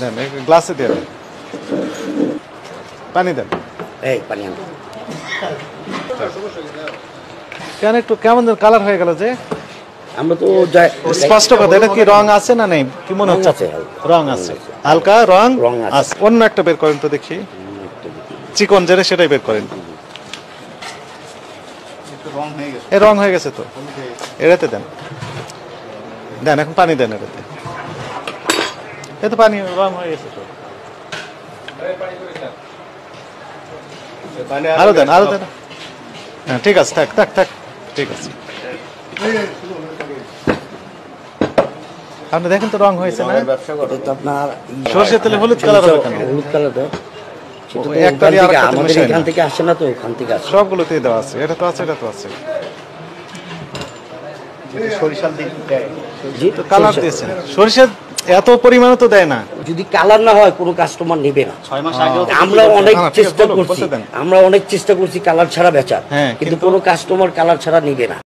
দেন গ্লাসে দেন, পানি দেন। এই পানি আন। কেন একটু কেমন যেন কালার হয়ে গেল যে? আমরা তো স্পষ্ট কথা, এটা কি রং আছে না নেই কি মনে হচ্ছে? রং আছে, হালকা রং আছে। অন্য একটা বের করেন তো দেখি, চিকন যেটা সেটাই বের করেন। এ রং হয়ে গেছে তো, এটাতে দেন, দেন এখন পানি দেন এটাতে। এ তো পানি রং হয়ে গেছে তো, আরো দেন, আরো দেন। হ্যাঁ ঠিক আছে, থাক থাক থাক, ঠিক আছে। আপনি দেখেন তো রং হয়েছে না? আপনার সরষের তেলে হলুদ কালার হবে কেন? হলুদ কালার দেয় আমাদের এখান থেকে আসে না তো, ওখান থেকে আসে। সবগুলোতেই দেওয়া আছে, এটা তো আছে, এটা তো আছে। কালার দিয়েছেন, সরিষার এত পরিমাণে তো দেয় না। যদি কালার না হয় কোনো কাস্টমার নেবে না। আমরা অনেক চেষ্টা করছি কালার ছাড়া বেচার, কিন্তু কোনো কাস্টমার কালার ছাড়া নিবে না।